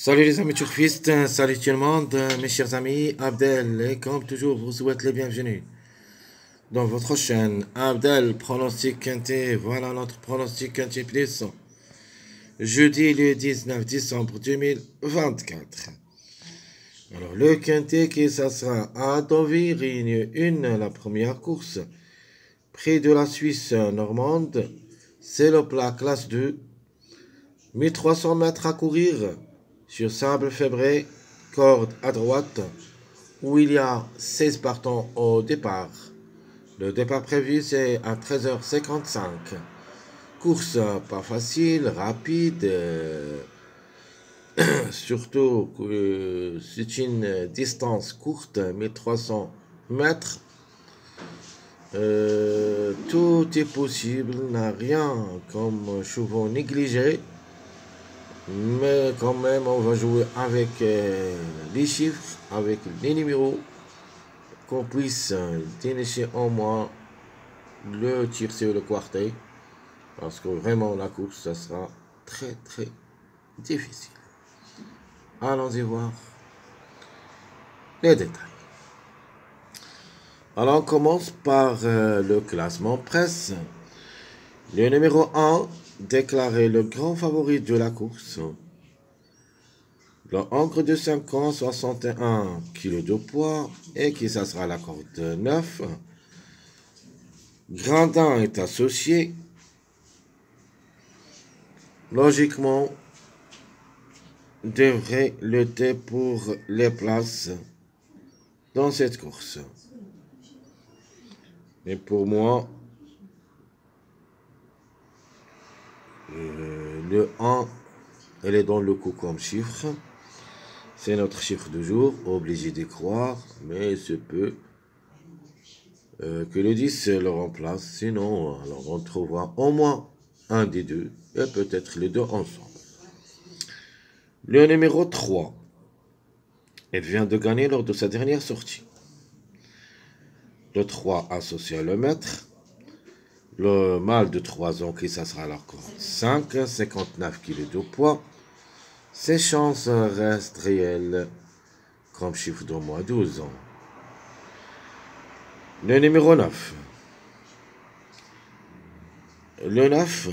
Salut les amis turfistes, salut tout le monde, mes chers amis, Abdel, et comme toujours, vous souhaite les bienvenus dans votre chaîne Abdel Pronostic Quintet. Voilà notre pronostic Quintet Plus, jeudi le 19 décembre 2024. Alors, le Quintet qui ça sera à Deauville, Réunion 1, la première course, près de la Suisse normande, c'est le plat classe 2, 1300 mètres à courir, sur sable fébré, corde à droite, où il y a 16 partants au départ. Le départ prévu, c'est à 13h55. Course pas facile, rapide, surtout que c'est une distance courte, 1300 mètres. Tout est possible, n'a rien comme chevaux négligés. Mais quand même, on va jouer avec les chiffres, avec les numéros, qu'on puisse dénicher au moins le tiercé ou le quartet. Parce que vraiment, la course, ça sera très très difficile. Allons-y voir les détails. Alors, on commence par le classement presse. Le numéro 1, déclaré le grand favori de la course. Le Ancre de 5 ans, 61 kg de poids, et qui ça sera la corde 9. Grandin est associé. Logiquement, devrait lutter pour les places dans cette course. Mais pour moi, le 1, elle est dans le coup comme chiffre. C'est notre chiffre du jour, obligé d'y croire, mais il se peut que le 10 le remplace. Sinon, alors on trouvera au moins un des deux, et peut-être les deux ensemble. Le numéro 3, elle vient de gagner lors de sa dernière sortie. Le 3 associé à le maître. Le mâle de 3 ans qui ça sera alors 5, 59 kg de poids. Ses chances restent réelles comme chiffre d'au moins 12 ans. Le numéro 9. Le 9,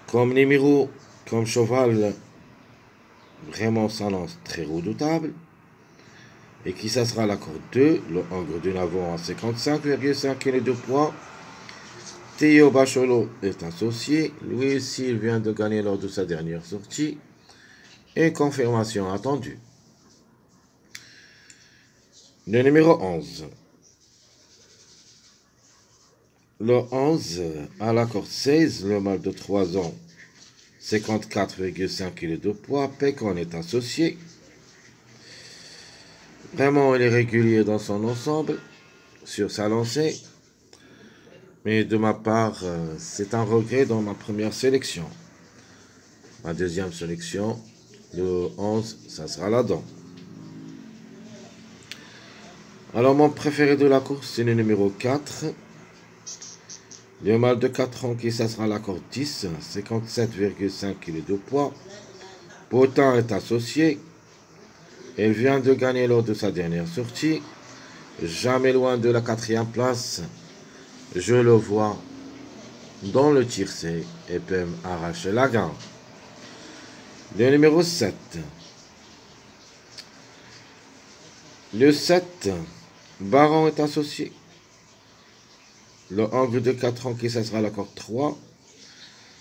comme numéro, comme cheval, vraiment s'annonce très redoutable. Et qui ça sera la corde 2, le Angre de Navon à 55,5 kg de poids. Théo Bachelot est associé. Lui aussi, il vient de gagner lors de sa dernière sortie. Et confirmation attendue. Le numéro 11. Le 11, à la corde 16, le mâle de 3 ans, 54,5 kg de poids. Pécon est associé. Vraiment, il est régulier dans son ensemble, sur sa lancée. Mais de ma part, c'est un regret dans ma première sélection. Ma deuxième sélection, le 11, ça sera là-dedans. Alors, mon préféré de la course, c'est le numéro 4. Le mâle de 4 ans qui ça sera la corde 10, 57,5 kg de poids. Potin est associé. Elle vient de gagner lors de sa dernière sortie. Jamais loin de la 4e place. Je le vois dans le tiercé et peut arracher la gagne. Le numéro 7. Le 7, Baron est associé. Le Angre de 4 ans qui ça sera la corde 3.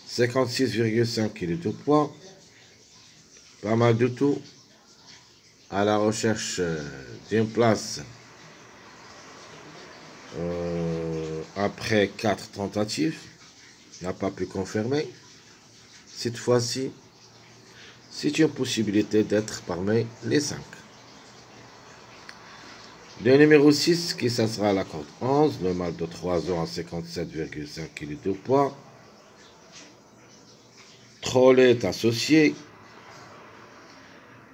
56,5 kg de poids. Pas mal du tout. À la recherche d'une place après 4 tentatives. N'a pas pu confirmer. Cette fois-ci, c'est une possibilité d'être parmi les 5. Le numéro 6, qui ça sera la corde 11, le mâle de 3 ans à 57,5 kg de poids. Trollet est associé.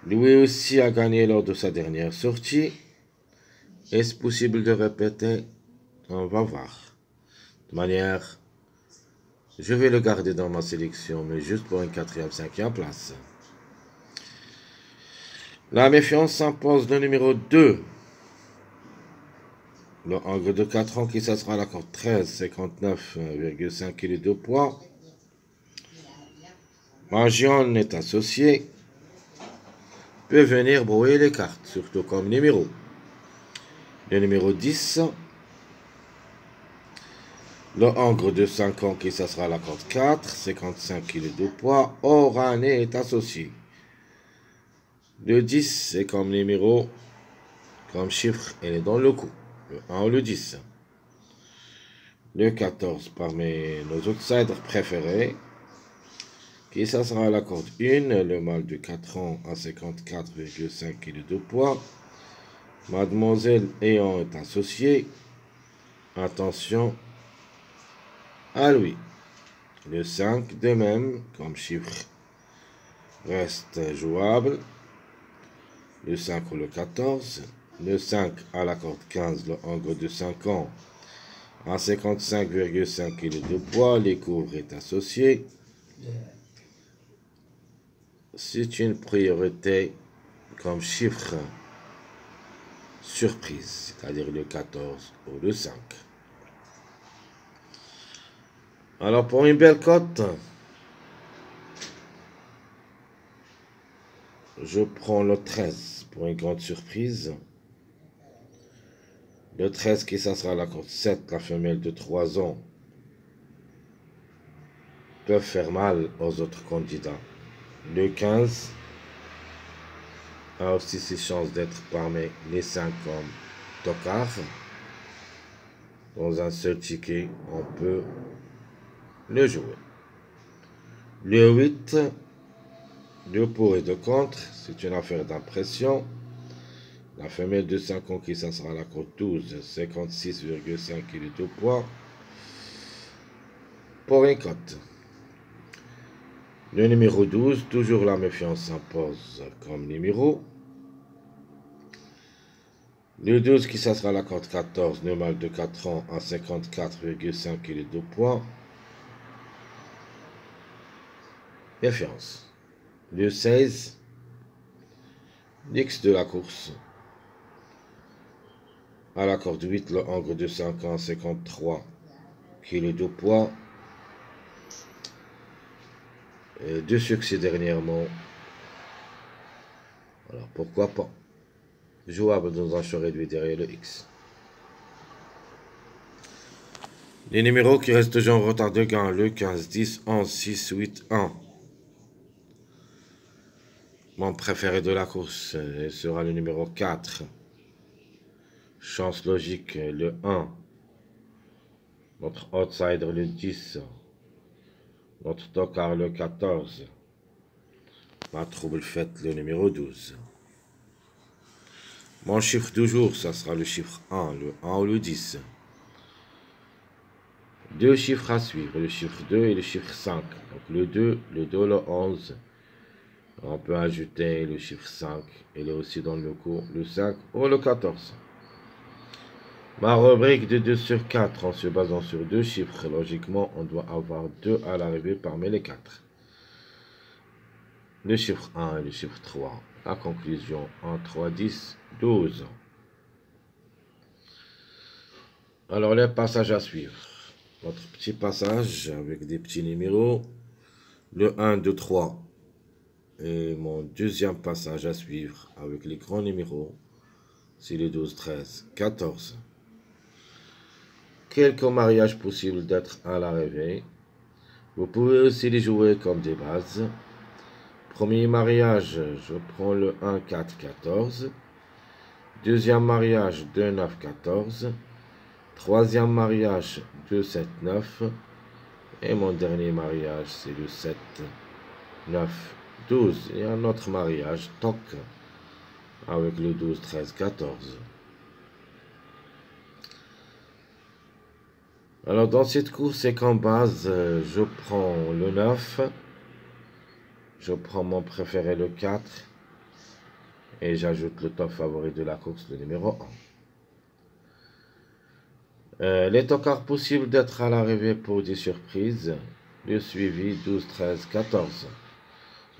Lui aussi a gagné lors de sa dernière sortie. Est-ce possible de répéter? On va voir. De manière, je vais le garder dans ma sélection, mais juste pour une 4e, 5e place. La méfiance s'impose le numéro 2. Le Angre de 4 ans qui s'assera à la corde 13, 59,5 kg de poids. Magion est associé. Peut venir brouiller les cartes, surtout comme numéro. Le numéro 10. Le Angre de 5 ans qui s'assera à la corde 4, 55 kg de poids. Orané est associé. Le 10, c'est comme numéro, comme chiffre, elle est dans le coup. Le 1 ou le 10. Le 14 parmi nos outsiders préférés. Qui ça sera à la corde 1, le mâle de 4 ans à 54,5 kg de poids. Mademoiselle ayant est associée. Attention à lui. Le 5 de même, comme chiffre, reste jouable. Le 5 ou le 14. Le 5 à la corde 15, le Angre de 5 ans à 55,5 kg de poids. Les couvres est associé. C'est une priorité comme chiffre surprise, c'est-à-dire le 14 ou le 5. Alors pour une belle cote, je prends le 13 pour une grande surprise. Le 13 qui ça sera la corde 7, la femelle de 3 ans, peut faire mal aux autres candidats. Le 15 a aussi ses chances d'être parmi les 5 comme tocard. Dans un seul ticket, on peut le jouer. Le 8, de pour et de contre, c'est une affaire d'impression. La femelle de 5 ans qui ça sera la corde 12, 56,5 kg de poids. Pour une cote. Le numéro 12, toujours la méfiance s'impose comme numéro. Le 12 qui ça sera la corde 14, le mâle de 4 ans à 54,5 kg de poids. Méfiance. Le 16, l'X de la course. À la corde 8, le Angre de 5 ans, 53 kg de poids. Et 2 succès dernièrement. Alors pourquoi pas. Jouable dans un choix réduit derrière le X. Les numéros qui restent toujours en retard de gain, le 15, 10, 11, 6, 8, 1. Mon préféré de la course sera le numéro 4. Chance logique, le 1. Notre outsider, le 10. Notre tocard, le 14. Ma trouble faite, le numéro 12. Mon chiffre du jour, ça sera le chiffre 1, le 1 ou le 10. Deux chiffres à suivre, le chiffre 2 et le chiffre 5. Donc le 2, le 11. On peut ajouter le chiffre 5. Il est aussi dans le coup, le 5 ou le 14. Ma rubrique de 2 sur 4 en se basant sur deux chiffres. Logiquement, on doit avoir 2 à l'arrivée parmi les 4. Le chiffre 1 et le chiffre 3. La conclusion, 1, 3, 10, 12. Alors, les passages à suivre. Notre petit passage avec des petits numéros. Le 1, 2, 3. Et mon deuxième passage à suivre avec les grands numéros. C'est le 12, 13, 14. Quelques mariages possibles d'être à l'arrivée. Vous pouvez aussi les jouer comme des bases. Premier mariage, je prends le 1, 4, 14. Deuxième mariage, 2, 9, 14. Troisième mariage, 2, 7, 9. Et mon dernier mariage, c'est le 7, 9, 12. Et un autre mariage, toc, avec le 12, 13, 14. Alors, dans cette course et qu'en base, je prends le 9. Je prends mon préféré, le 4. Et j'ajoute le top favori de la course, le numéro 1. Les tocards possibles d'être à l'arrivée pour des surprises. Le suivi 12, 13, 14.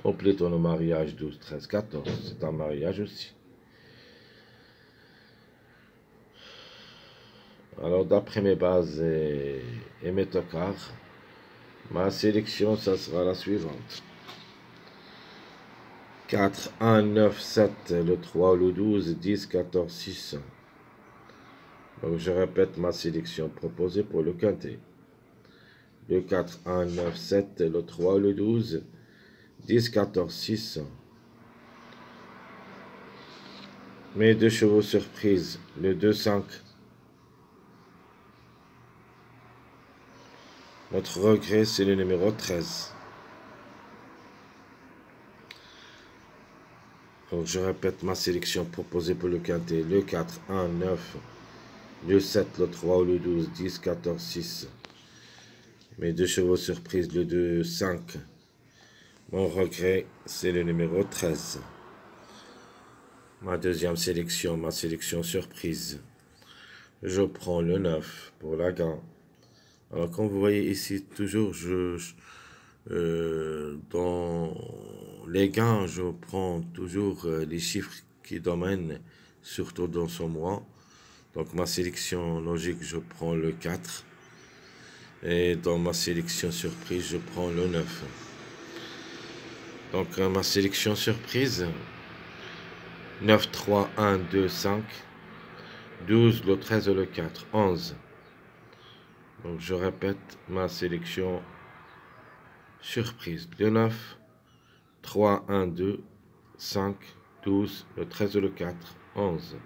Ou plutôt le mariage 12, 13, 14. C'est un mariage aussi. Alors, d'après mes bases et mes tocards, ma sélection, ça sera la suivante. 4, 1, 9, 7, le 3, le 12, 10, 14, 6. Donc, je répète ma sélection proposée pour le quintet. Le 4, 1, 9, 7, le 3, le 12, 10, 14, 6. Mes deux chevaux surprises, le 2, 5. Notre regret, c'est le numéro 13. Donc, je répète ma sélection proposée pour le quintet. Le 4, 1, 9, le 7, le 3, le 12, 10, 14, 6. Mes deux chevaux surprises, le 2, 5. Mon regret, c'est le numéro 13. Ma deuxième sélection, ma sélection surprise. Je prends le 9 pour la gain. Alors, comme vous voyez ici, toujours, dans les gains, je prends toujours les chiffres qui dominent, surtout dans ce mois. Donc, ma sélection logique, je prends le 4. Et dans ma sélection surprise, je prends le 9. Donc, ma sélection surprise, 9, 3, 1, 2, 5, 12, le 13 et le 4, 11. Donc, je répète ma sélection surprise. Le 9, 3, 1, 2, 5, 12, le 13 et le 4, 11.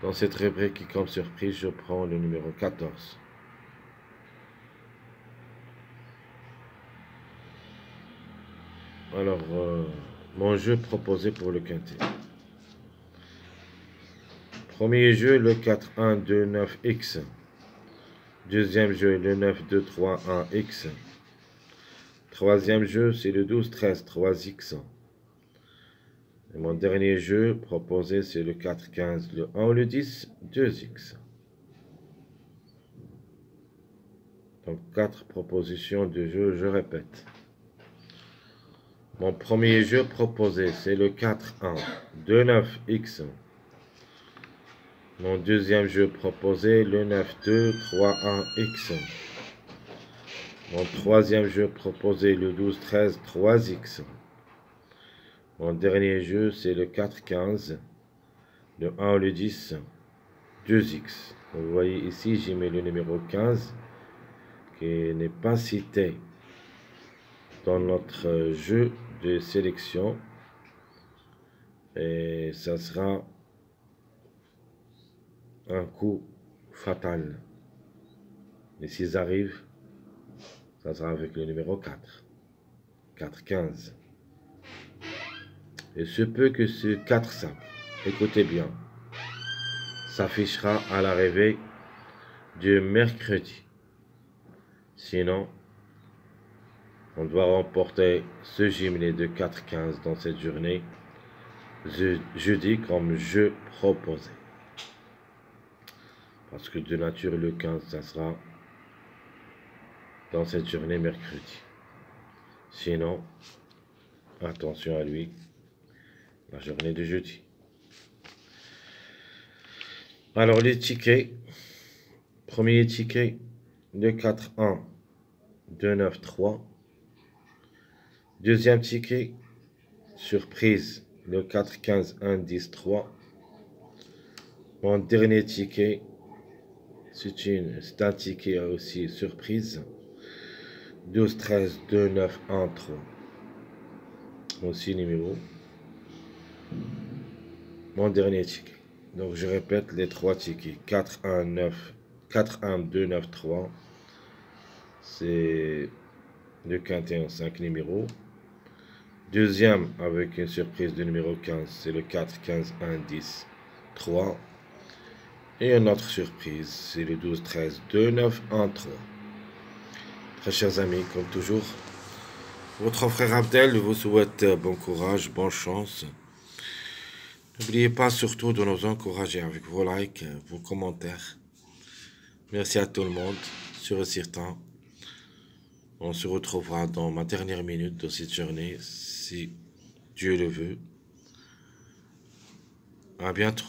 Dans cette rubrique comme surprise, je prends le numéro 14. Alors, mon jeu proposé pour le quintet. Premier jeu, le 4, 1, 2, 9, X. Deuxième jeu, le 9, 2, 3, 1, X. Troisième jeu, c'est le 12, 13, 3X. Et mon dernier jeu proposé, c'est le 4, 15, le 1, le 10, 2X. Donc, 4 propositions de jeu, je répète. Mon premier jeu proposé, c'est le 4, 1, 2, 9, X. Mon deuxième jeu proposé, le 9, 2, 3, 1, X. Mon troisième jeu proposé, le 12, 13, 3X. Mon dernier jeu, c'est le 4, 15, le 1, le 10, 2X. Vous voyez ici, j'ai mis le numéro 15, qui n'est pas cité dans notre jeu de sélection. Et ça sera un coup fatal. Et s'ils arrivent, ça sera avec le numéro 4. 4, 15. Et se peut que ce 4, 5, écoutez bien, s'affichera à l'arrivée du mercredi. Sinon, on doit remporter ce jumelé de 4, 15 dans cette journée, jeudi comme jeu proposé. Parce que de nature, le 15, ça sera dans cette journée mercredi. Sinon, attention à lui, la journée de jeudi. Alors, les tickets. Premier ticket, le 4, 1, 2, 9, 3. Deuxième ticket, surprise, le 4, 15, 1, 10, 3. Mon dernier ticket, c'est un ticket aussi surprise, 12, 13, 2, 9, 1, 3. Aussi numéro. Mon dernier ticket. Donc je répète les trois tickets. 4, 1, 9, 4, 1, 2, 9, 3. C'est le quintet en 5 numéros. Deuxième avec une surprise de numéro 15, c'est le 4, 15, 1, 10, 3. Et une autre surprise, c'est le 12, 13, 2, 9, 1, 3. Très chers amis, comme toujours, votre frère Abdel vous souhaite bon courage, bonne chance. N'oubliez pas surtout de nous encourager avec vos likes, vos commentaires. Merci à tout le monde, sûr et certain. On se retrouvera dans ma dernière minute de cette journée, si Dieu le veut. À bientôt.